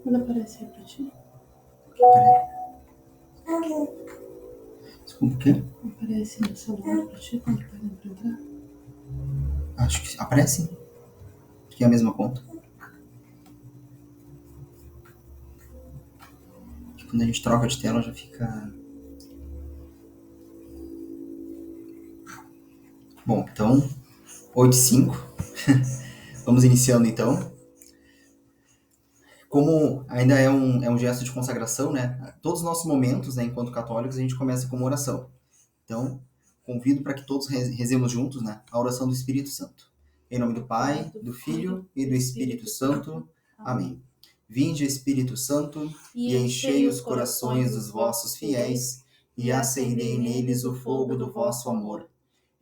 Quando aparece aí pra ti? Desculpa, o quê? Aparece no celular pra ti quando pega pra entrar? Acho que aparece, que é a mesma conta. Que quando a gente troca de tela já fica... Bom, então, 8:05. Vamos iniciando então. Como ainda é um gesto de consagração, né? Todos os nossos momentos, né, enquanto católicos, a gente começa com uma oração. Então, convido para que todos rezemos juntos, né, a oração do Espírito Santo. Em nome do Pai, do Filho e do Espírito Santo. Amém. Vinde, Espírito Santo, e enchei os corações dos vossos fiéis, e acendei neles o fogo do vosso amor.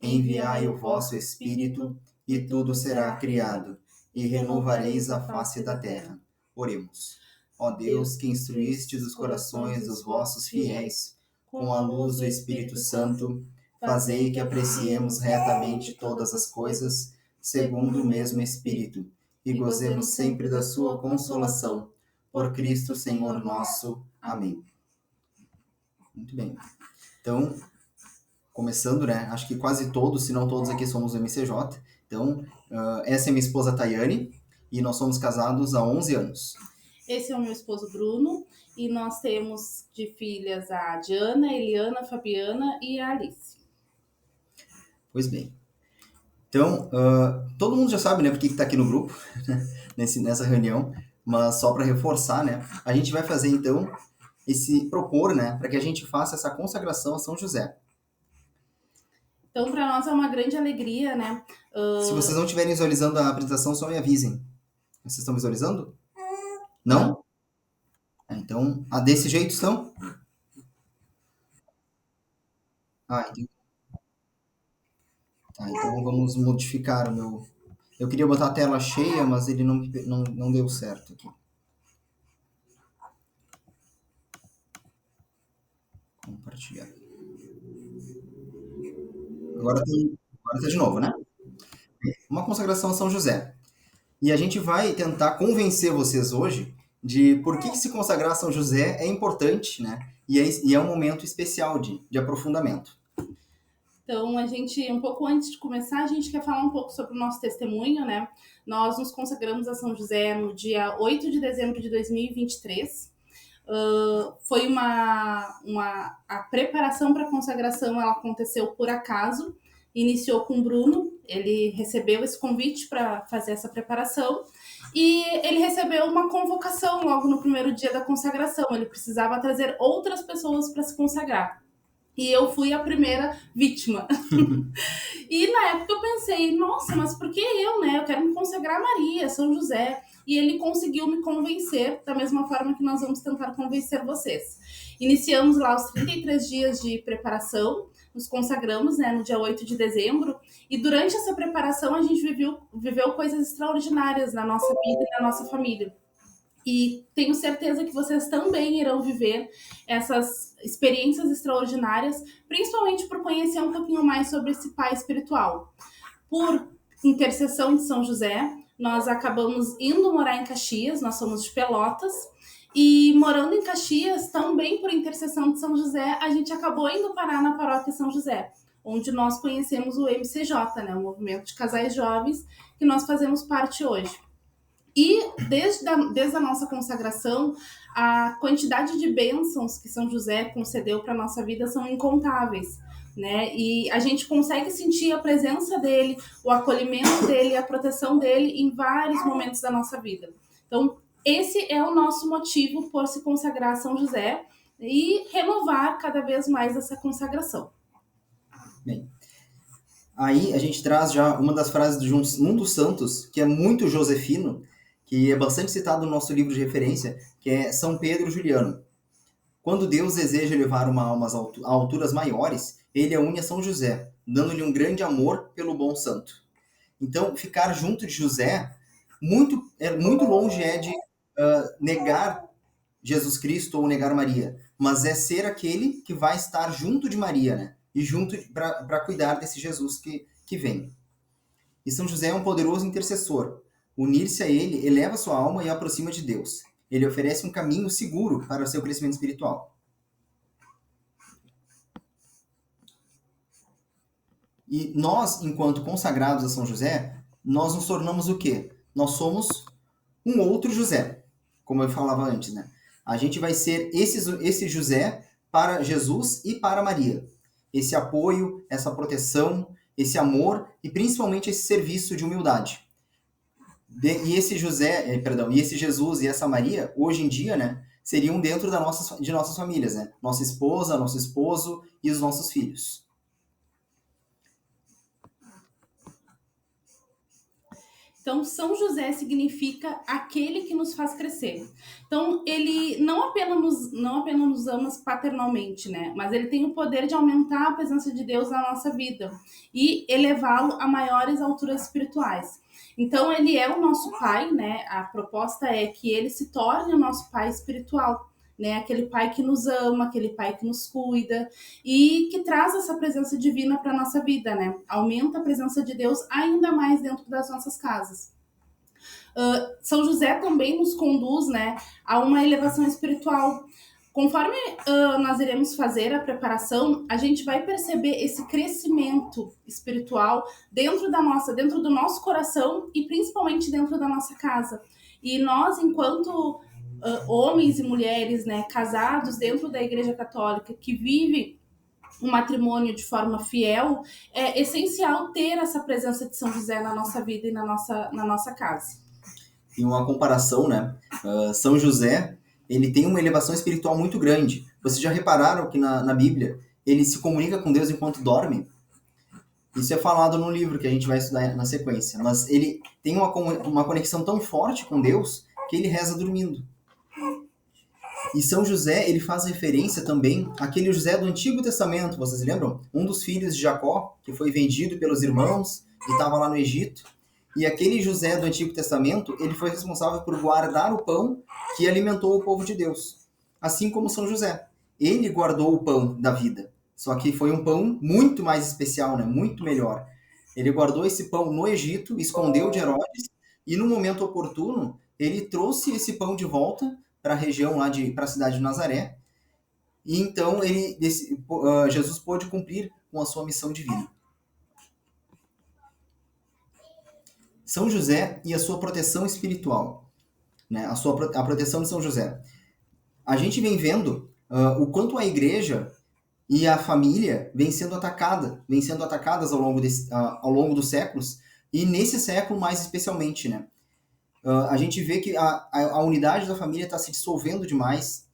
Enviai o vosso Espírito, e tudo será criado, e renovareis a face da terra. Oremos. Ó Deus, que instruístes os corações dos vossos fiéis, com a luz do Espírito Santo, fazei que apreciemos retamente todas as coisas, segundo o mesmo Espírito, e gozemos sempre da sua consolação. Por Cristo Senhor nosso. Amém. Muito bem. Então, começando, né? Acho que quase todos, se não todos aqui somos do MCJ. Então, essa é minha esposa Tayane, e nós somos casados há 11 anos. Esse é o meu esposo Bruno, e nós temos de filhas a Diana, a Eliana, a Fabiana e a Alice. Pois bem. Então, todo mundo já sabe, né, porque que tá aqui no grupo, nessa reunião, mas só para reforçar, né, a gente vai fazer, então, propor, né, para que a gente faça essa consagração a São José. Então, para nós é uma grande alegria, né? Se vocês não estiverem visualizando a apresentação, só me avisem. Vocês estão visualizando? Não? Então, desse jeito estão? Entendi. Tá, então vamos modificar o meu... Eu queria botar a tela cheia, mas ele não deu certo aqui. Compartilhar. Agora tá de novo, né? Uma consagração a São José. E a gente vai tentar convencer vocês hoje de por que se consagrar a São José é importante, né? E é um momento especial de aprofundamento. Então, a gente, um pouco antes de começar, a gente quer falar um pouco sobre o nosso testemunho, né? Nós nos consagramos a São José no dia 8 de dezembro de 2023. Foi a preparação para a consagração, ela aconteceu por acaso, iniciou com o Bruno, ele recebeu esse convite para fazer essa preparação, e ele recebeu uma convocação logo no primeiro dia da consagração, ele precisava trazer outras pessoas para se consagrar. E eu fui a primeira vítima. E na época eu pensei, nossa, mas por que eu, né? Eu quero me consagrar a Maria, São José. E ele conseguiu me convencer, da mesma forma que nós vamos tentar convencer vocês. Iniciamos lá os 33 dias de preparação, nos consagramos, né, no dia 8 de dezembro, e durante essa preparação a gente viveu coisas extraordinárias na nossa vida e na nossa família. E tenho certeza que vocês também irão viver essas experiências extraordinárias, principalmente por conhecer um pouquinho mais sobre esse pai espiritual. Por intercessão de São José, nós acabamos indo morar em Caxias, nós somos de Pelotas, e morando em Caxias, também por intercessão de São José, a gente acabou indo parar na paróquia São José, onde nós conhecemos o MCJ, né, o Movimento de Casais Jovens, que nós fazemos parte hoje. E desde a nossa consagração, a quantidade de bênçãos que São José concedeu para a nossa vida são incontáveis, né? E a gente consegue sentir a presença dele, o acolhimento dele, a proteção dele em vários momentos da nossa vida. Então, esse é o nosso motivo por se consagrar a São José e renovar cada vez mais essa consagração. Bem, aí a gente traz já uma das frases de um dos santos, que é muito josefino, que é bastante citado no nosso livro de referência, que é São Pedro Juliano. Quando Deus deseja levar uma alma a alturas maiores, ele a une a São José, dando-lhe um grande amor pelo bom santo. Então, ficar junto de José, muito longe de negar Jesus Cristo ou negar Maria, mas é ser aquele que vai estar junto de Maria, né? E junto para cuidar desse Jesus que vem. E São José é um poderoso intercessor. Unir-se a ele eleva sua alma e a aproxima de Deus. Ele oferece um caminho seguro para o seu crescimento espiritual. E nós, enquanto consagrados a São José, nós nos tornamos o quê? Nós somos um outro José, como eu falava antes, né? A gente vai ser esse José para Jesus e para Maria. Esse apoio, essa proteção, esse amor e principalmente esse serviço de humildade. E esse e esse Jesus e essa Maria, hoje em dia, né, seriam dentro de nossas famílias, né? Nossa esposa, nosso esposo e os nossos filhos. Então, São José significa aquele que nos faz crescer. Então, ele não apenas nos ama paternalmente, né? Mas ele tem o poder de aumentar a presença de Deus na nossa vida e elevá-lo a maiores alturas espirituais. Então, ele é o nosso pai, né? A proposta é que ele se torne o nosso pai espiritual, né? Aquele pai que nos ama, aquele pai que nos cuida e que traz essa presença divina para nossa vida, né? Aumenta a presença de Deus ainda mais dentro das nossas casas. São José também nos conduz, né, a uma elevação espiritual. Conforme nós iremos fazer a preparação, a gente vai perceber esse crescimento espiritual dentro do nosso coração e principalmente dentro da nossa casa. E nós, enquanto homens e mulheres, né, casados dentro da Igreja Católica, que vivem um matrimônio de forma fiel, é essencial ter essa presença de São José na nossa vida e na nossa casa. Em uma comparação, né, São José, ele tem uma elevação espiritual muito grande. Vocês já repararam que na Bíblia ele se comunica com Deus enquanto dorme? Isso é falado no livro que a gente vai estudar na sequência. Mas ele tem uma conexão tão forte com Deus que ele reza dormindo. E São José, ele faz referência também àquele José do Antigo Testamento, vocês lembram? Um dos filhos de Jacó, que foi vendido pelos irmãos e estava lá no Egito. E aquele José do Antigo Testamento, ele foi responsável por guardar o pão que alimentou o povo de Deus. Assim como São José. Ele guardou o pão da vida. Só que foi um pão muito mais especial, né? Muito melhor. Ele guardou esse pão no Egito, escondeu de Herodes, e no momento oportuno, ele trouxe esse pão de volta para a região lá, para a cidade de Nazaré. E então Jesus pôde cumprir com a sua missão divina. São José e a sua proteção espiritual, né? A proteção de São José. A gente vem vendo o quanto a igreja e a família vem sendo atacadas ao longo dos séculos, e nesse século mais especialmente, né? A gente vê que a unidade da família está se dissolvendo demais.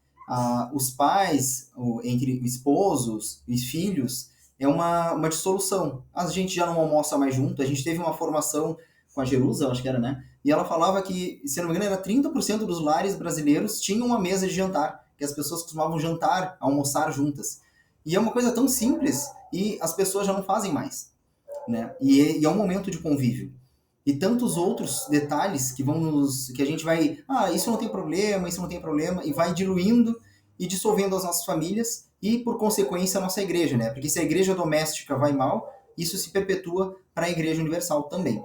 Os pais, entre esposos e filhos, é uma dissolução. A gente já não almoça mais junto. A gente teve uma formação com a Jerusa, acho que era, né? E ela falava que, se não me engano, era 30% dos lares brasileiros tinham uma mesa de jantar, que as pessoas costumavam almoçar juntas. E é uma coisa tão simples e as pessoas já não fazem mais, né? E é um momento de convívio. E tantos outros detalhes que a gente vai, isso não tem problema, e vai diluindo e dissolvendo as nossas famílias e, por consequência, a nossa igreja, né? Porque se a igreja doméstica vai mal, isso se perpetua para a igreja universal também.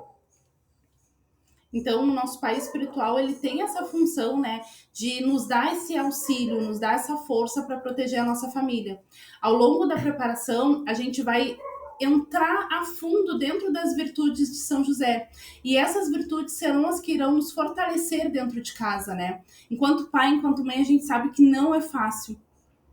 Então, o nosso pai espiritual, ele tem essa função, né, de nos dar esse auxílio, nos dar essa força para proteger a nossa família. Ao longo da preparação, a gente vai entrar a fundo dentro das virtudes de São José. E essas virtudes serão as que irão nos fortalecer dentro de casa, né? Enquanto pai, enquanto mãe, a gente sabe que não é fácil,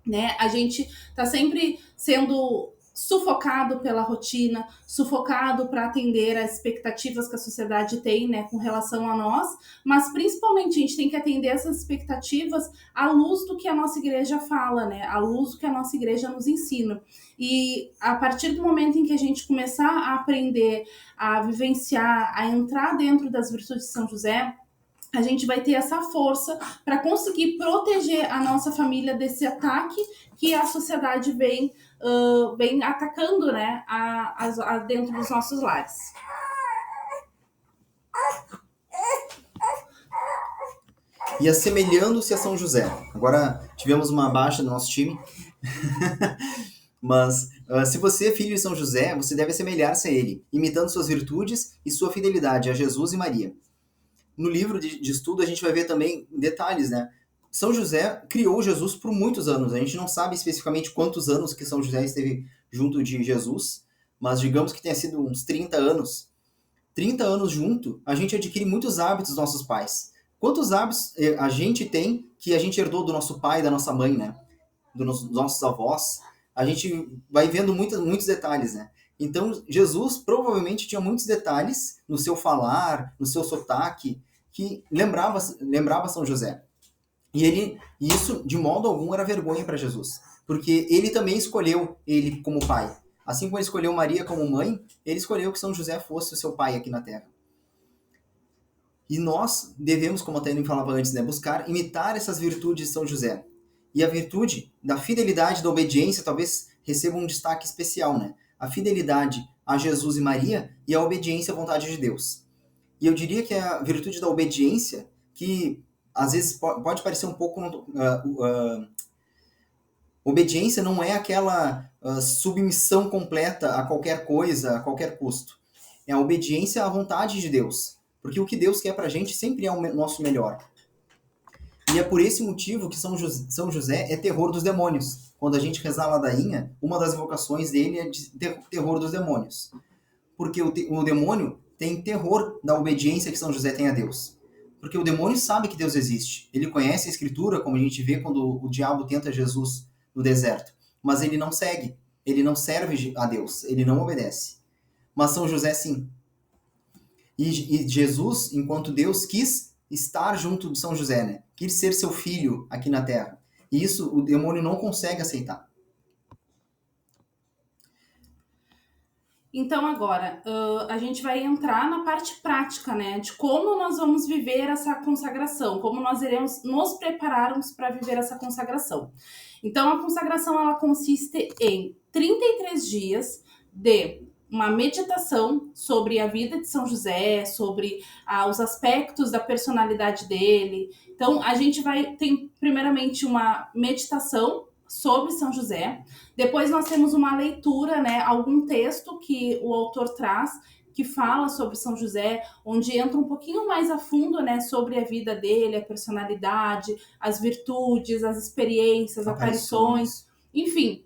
né? A gente tá sempre sendo sufocado pela rotina, sufocado para atender às expectativas que a sociedade tem, né, com relação a nós, mas principalmente a gente tem que atender essas expectativas à luz do que a nossa igreja fala, né, à luz do que a nossa igreja nos ensina. E a partir do momento em que a gente começar a aprender, a vivenciar, a entrar dentro das virtudes de São José, a gente vai ter essa força para conseguir proteger a nossa família desse ataque que a sociedade vem atacando, né, dentro dos nossos lares. E assemelhando-se a São José. Agora tivemos uma baixa do nosso time. Mas se você é filho de São José, você deve assemelhar-se a ele, imitando suas virtudes e sua fidelidade a Jesus e Maria. no livro de estudo a gente vai ver também detalhes, né? São José criou Jesus por muitos anos. A gente não sabe especificamente quantos anos que São José esteve junto de Jesus, mas digamos que tenha sido uns 30 anos. 30 anos junto, a gente adquire muitos hábitos dos nossos pais. Quantos hábitos a gente tem que a gente herdou do nosso pai, da nossa mãe, né? Dos nossos avós? A gente vai vendo muitos detalhes, né? Então, Jesus provavelmente tinha muitos detalhes no seu falar, no seu sotaque, que lembrava São José. E isso, de modo algum, era vergonha para Jesus. Porque ele também escolheu ele como pai. Assim como ele escolheu Maria como mãe, ele escolheu que São José fosse o seu pai aqui na Terra. E nós devemos, como a Tânia falava antes, né, buscar imitar essas virtudes de São José. E a virtude da fidelidade, da obediência, talvez receba um destaque especial, né? A fidelidade a Jesus e Maria e a obediência à vontade de Deus. E eu diria que é a virtude da obediência que às vezes pode parecer um pouco... obediência não é aquela submissão completa a qualquer coisa, a qualquer custo. É a obediência à vontade de Deus. Porque o que Deus quer pra gente sempre é o nosso melhor. E é por esse motivo que São José é terror dos demônios. Quando a gente rezar a ladainha, uma das invocações dele é de terror dos demônios. Porque o demônio tem terror da obediência que São José tem a Deus. Porque o demônio sabe que Deus existe. Ele conhece a Escritura, como a gente vê quando o diabo tenta Jesus no deserto. Mas ele não segue. Ele não serve a Deus. Ele não obedece. Mas São José, sim. E Jesus, enquanto Deus, quis estar junto de São José, né? Quis ser seu filho aqui na Terra. E isso o demônio não consegue aceitar. Então, agora, a gente vai entrar na parte prática, né? De como nós vamos viver essa consagração, como nós iremos nos prepararmos para viver essa consagração. Então, a consagração, ela consiste em 33 dias de uma meditação sobre a vida de São José, sobre os aspectos da personalidade dele. Então, a gente vai ter, primeiramente, uma meditação sobre São José. Depois nós temos uma leitura, né, algum texto que o autor traz que fala sobre São José, onde entra um pouquinho mais a fundo, né, sobre a vida dele, a personalidade, as virtudes, as experiências, aparições, enfim.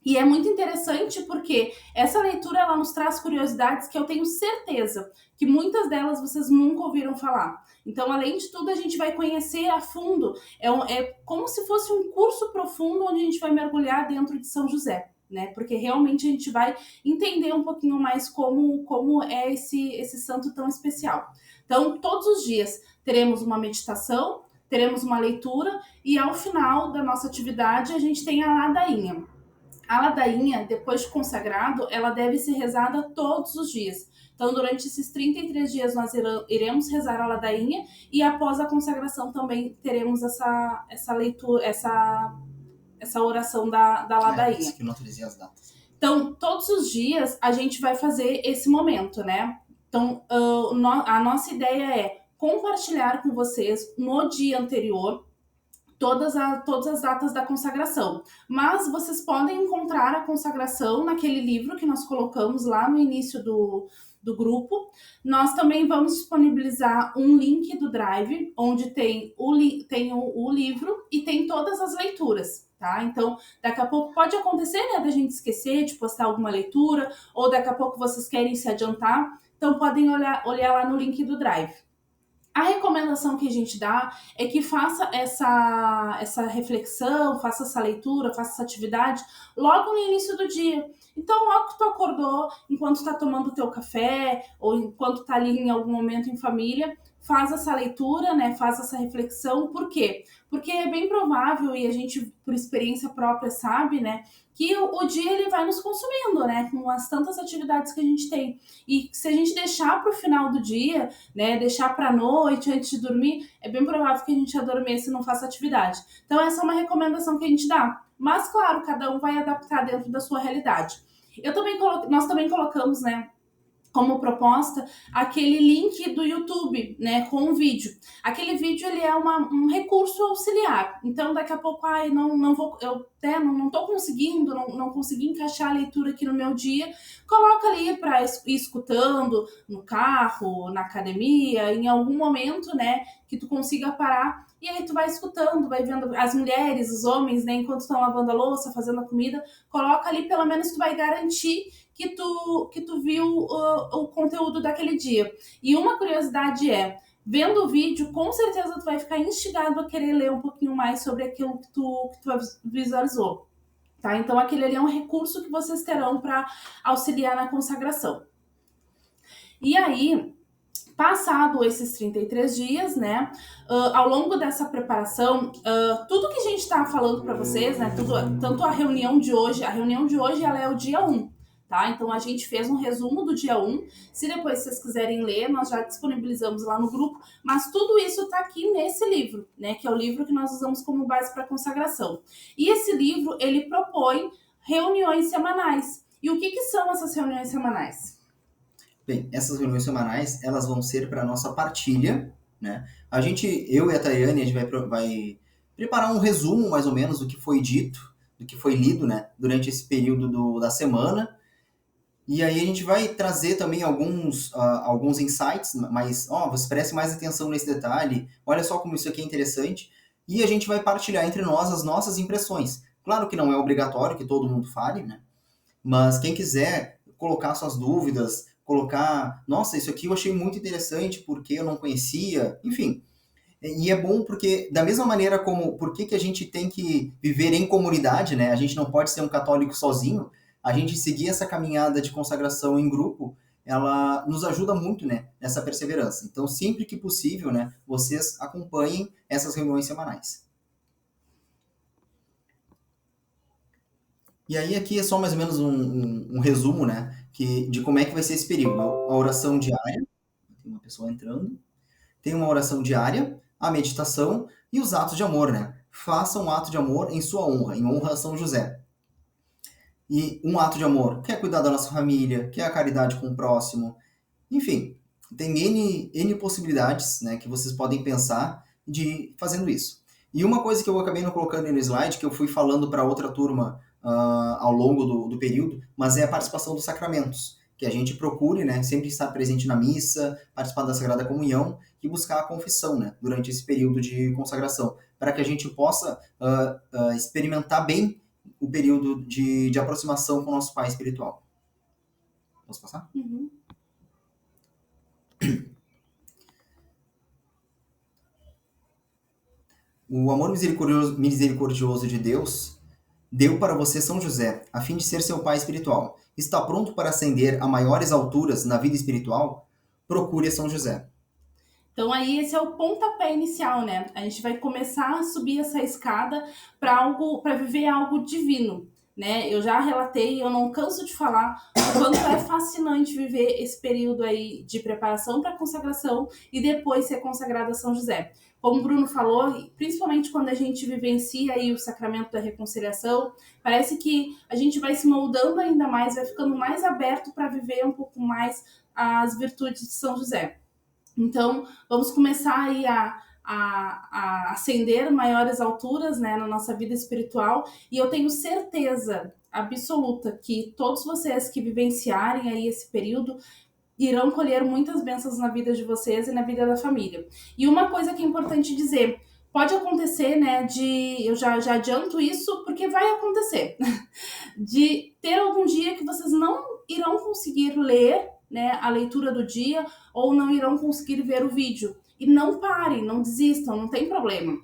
E é muito interessante porque essa leitura ela nos traz curiosidades que eu tenho certeza que muitas delas vocês nunca ouviram falar. Então, além de tudo, a gente vai conhecer a fundo. É como se fosse um curso profundo onde a gente vai mergulhar dentro de São José, né? Porque realmente a gente vai entender um pouquinho mais como é esse santo tão especial. Então, todos os dias teremos uma meditação, teremos uma leitura e ao final da nossa atividade a gente tem a ladainha. A ladainha, depois de consagrado, ela deve ser rezada todos os dias. Então, durante esses 33 dias, nós iremos rezar a ladainha e após a consagração também teremos essa leitura, essa oração da ladainha. Isso que não atualizei as datas. Então, todos os dias a gente vai fazer esse momento, né? Então, a nossa ideia é compartilhar com vocês no dia anterior todas as datas da consagração. Mas vocês podem encontrar a consagração naquele livro que nós colocamos lá no início do grupo. Nós também vamos disponibilizar um link do Drive, onde tem o livro e tem todas as leituras. Tá? Então, daqui a pouco pode acontecer, né, da gente esquecer de postar alguma leitura, ou daqui a pouco vocês querem se adiantar, então podem olhar lá no link do Drive. A recomendação que a gente dá é que faça essa reflexão, faça essa leitura, faça essa atividade logo no início do dia. Então, logo que tu acordou, enquanto está tomando o teu café, ou enquanto está ali em algum momento em família, faz essa leitura, né? Faz essa reflexão. Por quê? Porque é bem provável, e a gente, por experiência própria, sabe, né? Que o dia ele vai nos consumindo, né? Com as tantas atividades que a gente tem. E se a gente deixar para o final do dia, né? Deixar para a noite, antes de dormir, é bem provável que a gente adormeça e não faça atividade. Então, essa é uma recomendação que a gente dá. Mas, claro, cada um vai adaptar dentro da sua realidade. Nós também colocamos, né? como proposta aquele link do YouTube, né, com o vídeo. Aquele vídeo ele é um recurso auxiliar. Então daqui a pouco, não vou, eu até não tô conseguindo, não consegui encaixar a leitura aqui no meu dia. Coloca ali para ir escutando no carro, na academia, em algum momento, né, que tu consiga parar. E aí tu vai escutando, vai vendo as mulheres, os homens, né, enquanto estão lavando a louça, fazendo a comida, coloca ali, pelo menos tu vai garantir que tu viu o conteúdo daquele dia. E uma curiosidade é, vendo o vídeo, com certeza tu vai ficar instigado a querer ler um pouquinho mais sobre aquilo que tu visualizou. Tá? Então, aquele ali é um recurso que vocês terão para auxiliar na consagração. E aí, passado esses 33 dias, né, ao longo dessa preparação, tudo que a gente está falando para vocês, né, tanto a reunião de hoje ela é o dia 1, tá? Então a gente fez um resumo do dia 1, se depois vocês quiserem ler, nós já disponibilizamos lá no grupo, mas tudo isso está aqui nesse livro, né, que é o livro que nós usamos como base para consagração. E esse livro, ele propõe reuniões semanais. E o que são essas reuniões semanais? Bem, essas reuniões semanais, elas vão ser para a nossa partilha, né? Eu e a Tayane, a gente vai preparar um resumo, mais ou menos, do que foi dito, do que foi lido, né? Durante esse período da semana. E aí a gente vai trazer também alguns insights, mas, você preste mais atenção nesse detalhe, olha só como isso aqui é interessante. E a gente vai partilhar entre nós as nossas impressões. Claro que não é obrigatório que todo mundo fale, né? Mas quem quiser colocar suas dúvidas, colocar, nossa, isso aqui eu achei muito interessante porque eu não conhecia, enfim. E é bom porque, da mesma maneira como, por que a gente tem que viver em comunidade, né? A gente não pode ser um católico sozinho, a gente seguir essa caminhada de consagração em grupo, ela nos ajuda muito, né, nessa perseverança. Então, sempre que possível, né, vocês acompanhem essas reuniões semanais. E aí aqui é só mais ou menos um resumo, né, de como é que vai ser esse período. A oração diária, tem uma pessoa entrando, tem uma oração diária, a meditação e os atos de amor, né? Faça um ato de amor em sua honra, em honra a São José. E um ato de amor, quer cuidar da nossa família, quer a caridade com o próximo, enfim, tem N possibilidades, né, que vocês podem pensar de fazendo isso. E uma coisa que eu acabei não colocando no slide, que eu fui falando para outra turma ao longo do período, mas é a participação dos sacramentos. Que a gente procure, né, sempre estar presente na missa, participar da Sagrada Comunhão e buscar a confissão, né, durante esse período de consagração, para que a gente possa experimentar bem o período de aproximação com o nosso Pai espiritual. Posso passar? Uhum. O amor misericordioso de Deus deu para você São José, a fim de ser seu pai espiritual. Está pronto para ascender a maiores alturas na vida espiritual? Procure São José. Então aí esse é o pontapé inicial, né? A gente vai começar a subir essa escada para viver algo divino, né? Eu já relatei, eu não canso de falar o quanto é fascinante viver esse período aí de preparação para a consagração e depois ser consagrado a São José. Como o Bruno falou, principalmente quando a gente vivencia aí o sacramento da reconciliação, parece que a gente vai se moldando ainda mais, vai ficando mais aberto para viver um pouco mais as virtudes de São José. Então, vamos começar aí a ascender maiores alturas, né, na nossa vida espiritual, e eu tenho certeza absoluta que todos vocês que vivenciarem aí esse período irão colher muitas bênçãos na vida de vocês e na vida da família. E uma coisa que é importante dizer, pode acontecer, né, eu já adianto isso porque vai acontecer, de ter algum dia que vocês não irão conseguir ler, né, a leitura do dia ou não irão conseguir ver o vídeo. E não parem, não desistam, não tem problema.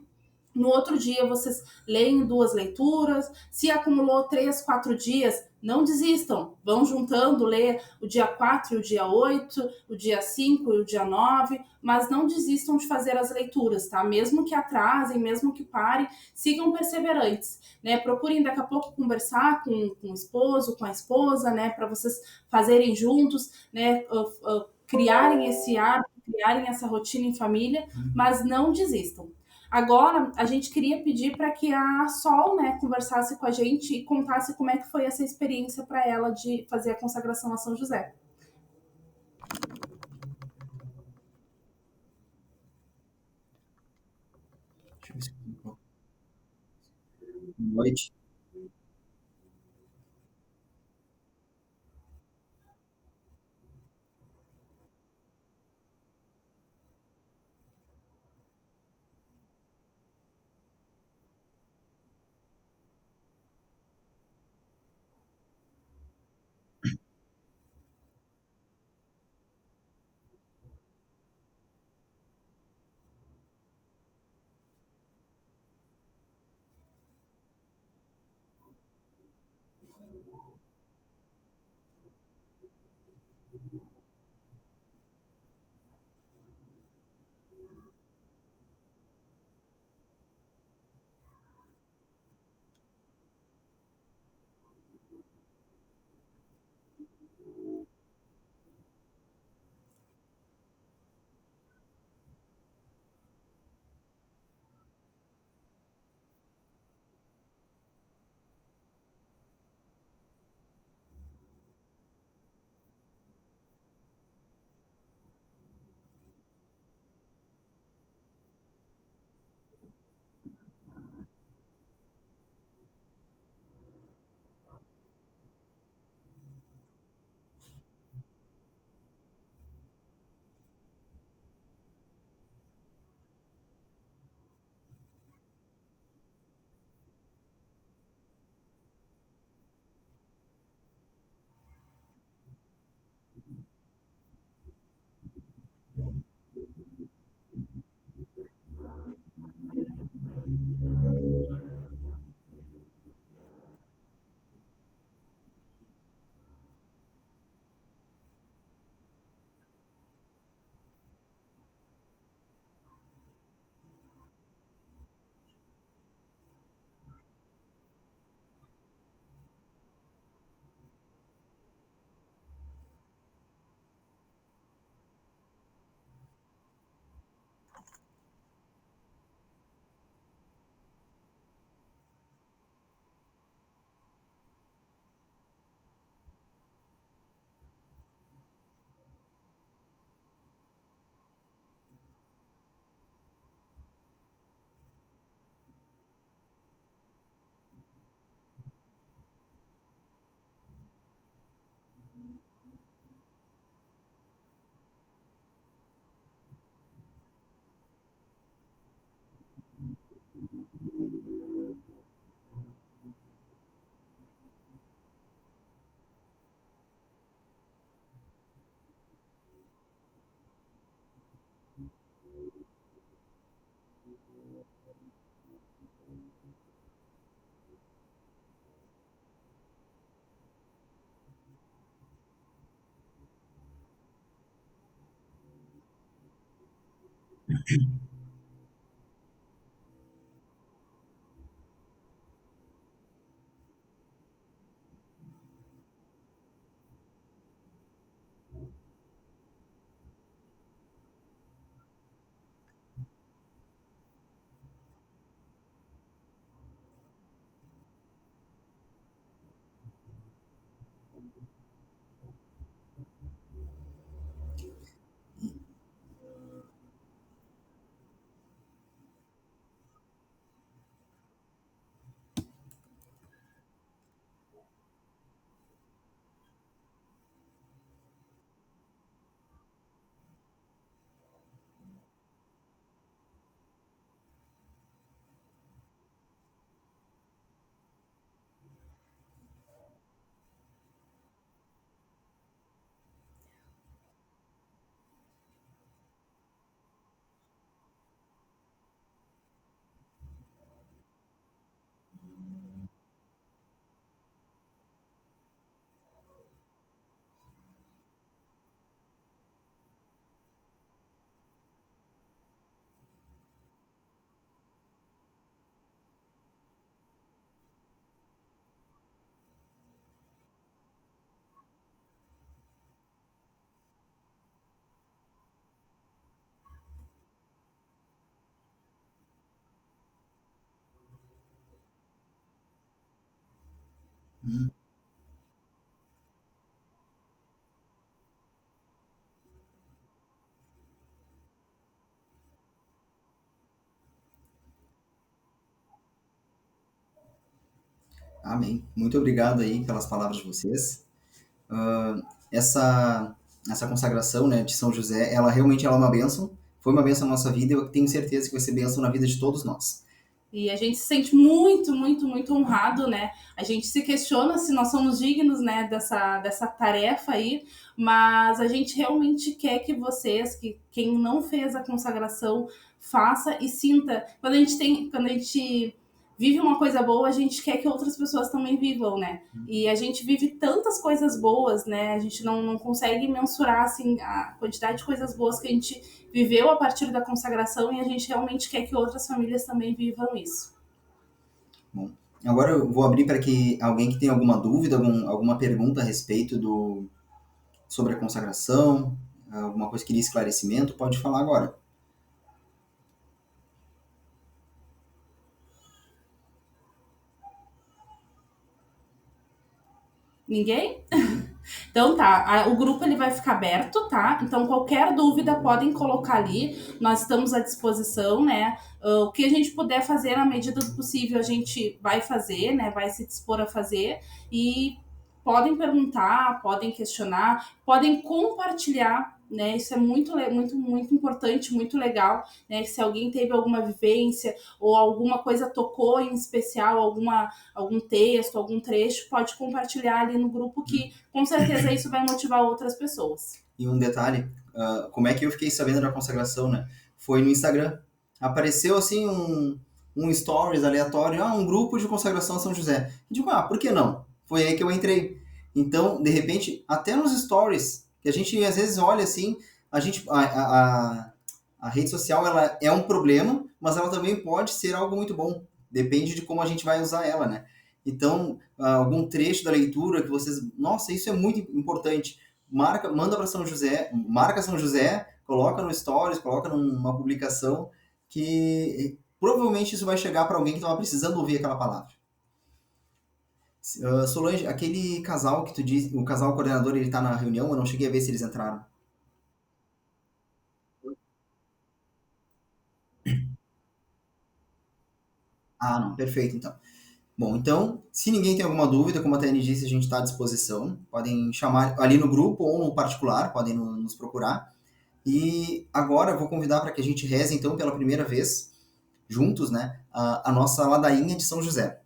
No outro dia vocês leem 2 leituras. Se acumulou 3, 4 dias, não desistam. Vão juntando, lê o dia 4 e o dia 8, o dia 5 e o dia 9, mas não desistam de fazer as leituras, tá? Mesmo que atrasem, mesmo que parem, sigam perseverantes, né? Procurem daqui a pouco conversar com o esposo, com a esposa, né? Para vocês fazerem juntos, né? Criarem esse hábito, criarem essa rotina em família, mas não desistam. Agora, a gente queria pedir para que a Sol, né, conversasse com a gente e contasse como é que foi essa experiência para ela de fazer a consagração a São José. noite. Hum. Amém. Muito obrigado aí pelas palavras de vocês. Essa, essa consagração, né, de São José, ela realmente é uma bênção. Foi uma bênção na nossa vida e eu tenho certeza que vai ser bênção na vida de todos nós. E a gente se sente muito, muito, muito honrado, né? A gente se questiona se nós somos dignos, né, dessa tarefa aí, mas a gente realmente quer que vocês, que quem não fez a consagração, faça e sinta. Quando a gente vive uma coisa boa, a gente quer que outras pessoas também vivam, né? E a gente vive tantas coisas boas, né? A gente não consegue mensurar, assim, a quantidade de coisas boas que a gente viveu a partir da consagração e a gente realmente quer que outras famílias também vivam isso. Bom, agora eu vou abrir para que alguém que tenha alguma dúvida, alguma pergunta a respeito sobre a consagração, alguma coisa que queria esclarecimento, pode falar agora. Ninguém? Então tá, o grupo ele vai ficar aberto, tá? Então qualquer dúvida podem colocar ali, nós estamos à disposição, né? O que a gente puder fazer na medida do possível a gente vai fazer, né? Vai se dispor a fazer e podem perguntar, podem questionar, podem compartilhar, né? Isso é muito, muito importante, muito legal, né? Se alguém teve alguma vivência ou alguma coisa tocou em especial, algum texto, algum trecho, pode compartilhar ali no grupo que com certeza isso vai motivar outras pessoas. E um detalhe, como é que eu fiquei sabendo da consagração, né? Foi no Instagram. Apareceu assim um stories aleatório, um grupo de consagração São José. Eu digo, por que não? Foi aí que eu entrei. Então, de repente, até nos stories, que a gente às vezes olha assim, a rede social ela é um problema, mas ela também pode ser algo muito bom. Depende de como a gente vai usar ela, né? Então, algum trecho da leitura que vocês... Nossa, isso é muito importante. Manda para São José, marca São José, coloca no Stories, coloca numa publicação que provavelmente isso vai chegar para alguém que estava precisando ouvir aquela palavra. Solange, aquele casal que tu disse, o casal coordenador, ele tá na reunião? Eu não cheguei a ver se eles entraram. Não, perfeito, então. Bom, então, se ninguém tem alguma dúvida, como a Tânia disse, a gente está à disposição. Podem chamar ali no grupo ou no particular, podem nos procurar. E agora eu vou convidar para que a gente reze, então, pela primeira vez, juntos, né, a nossa ladainha de São José.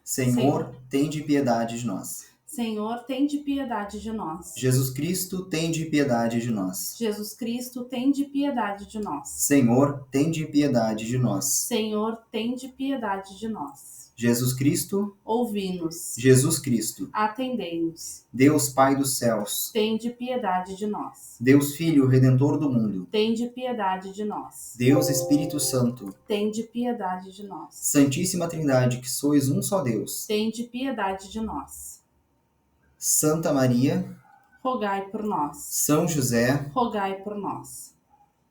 Senhor, tende piedade de nós. Senhor, tende piedade de nós. Jesus Cristo, tende piedade de nós. Jesus Cristo, tende piedade de nós. Senhor, tende piedade de nós. Senhor, tende piedade de nós. Jesus Cristo, ouvi-nos. Jesus Cristo, atendei-nos. Deus Pai dos céus, tende piedade de nós. Deus Filho, Redentor do mundo, tende piedade de nós. Deus Espírito Santo, tende piedade de nós. Santíssima Trindade, que sois um só Deus, tende piedade de nós. Santa Maria, rogai por nós. São José, rogai por nós.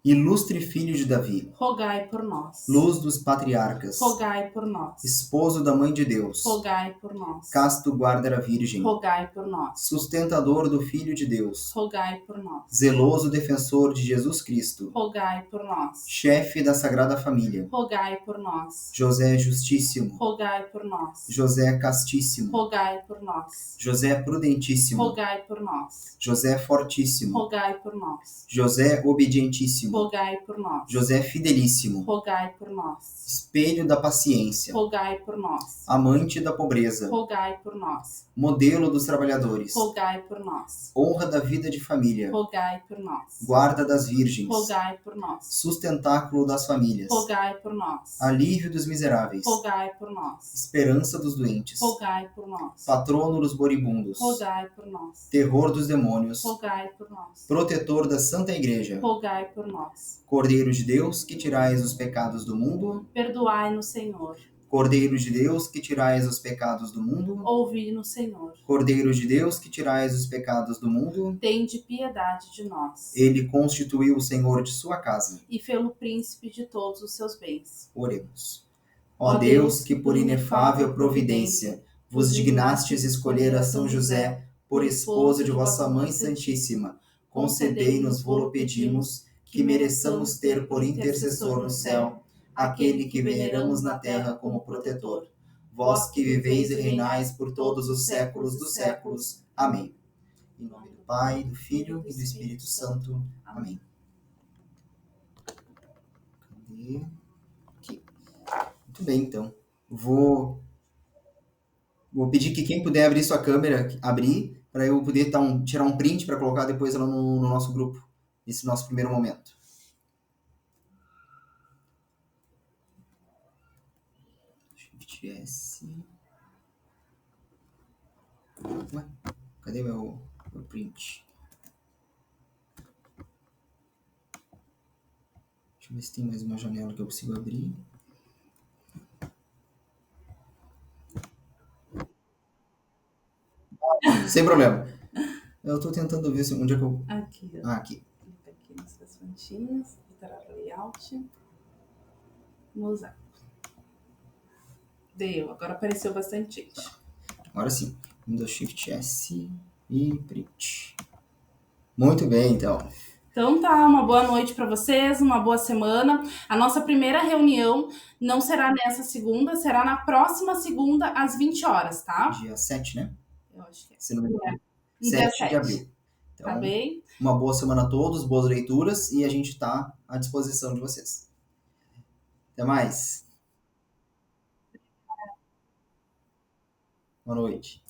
Ilustre Filho de Davi, rogai por nós. Luz dos patriarcas, rogai por nós. Esposo da Mãe de Deus, rogai por nós. Casto guarda da Virgem, rogai por nós. Sustentador do Filho de Deus, rogai por nós. Zeloso defensor de Jesus Cristo, rogai por nós. Chefe da Sagrada Família, rogai por nós. José Justíssimo, rogai por nós. José Castíssimo, rogai por nós. José Prudentíssimo, rogai por nós. José Fortíssimo, rogai por nós. José Obedientíssimo, rogai por nós. José Fidelíssimo, rogai por nós. Espelho da paciência, rogai por nós. Amante da pobreza, rogai por nós. Modelo dos trabalhadores, rogai por nós. Honra da vida de família, rogai por nós. Guarda das virgens, rogai por nós. Sustentáculo das famílias, rogai por nós. Alívio dos miseráveis, rogai por nós. Esperança dos doentes, rogai por nós. Patrono dos moribundos, rogai por nós. Terror dos demônios, rogai por nós. Protetor da Santa Igreja, rogai por nós. Cordeiro de Deus, que tirais os pecados do mundo, perdoai-nos, Senhor. Cordeiro de Deus, que tirais os pecados do mundo, ouvi-nos, Senhor. Cordeiro de Deus, que tirais os pecados do mundo, tende piedade de nós. Ele constituiu o Senhor de sua casa. E fê-lo príncipe de todos os seus bens. Oremos. Ó Deus, que por inefável providência vos dignastes escolher a São José por esposo de vossa Mãe Santíssima, concedei-nos, vô-lo pedimos, que mereçamos ter por intercessor no céu aquele que veneramos na terra como protetor. Vós que viveis e reinais por todos os séculos dos séculos. Amém. Em nome do Pai, do Filho e do Espírito Santo. Amém. Cadê? Aqui. Muito bem, então. Vou pedir que quem puder abrir sua câmera, abrir, para eu poder tirar um print para colocar depois lá no nosso grupo, nesse nosso primeiro momento. Shift S. Ué, cadê meu print? Deixa eu ver se tem mais uma janela que eu consigo abrir. Sem problema. Eu estou tentando ver onde é que eu... Aqui, ó. Aqui. Clica aqui nessas pontinhas, alterar layout. Vamos usar. Deu, agora apareceu bastante gente. Agora sim. Windows Shift S e print. Muito bem, então. Então tá, uma boa noite para vocês, uma boa semana. A nossa primeira reunião não será nessa segunda, será na próxima segunda, às 20 horas, tá? Dia 7, né? Eu acho que é. Se não me engano. Dia 7 de abril. Então, tá bem? uma boa semana a todos, boas leituras e a gente está à disposição de vocês. Até mais. Boa noite.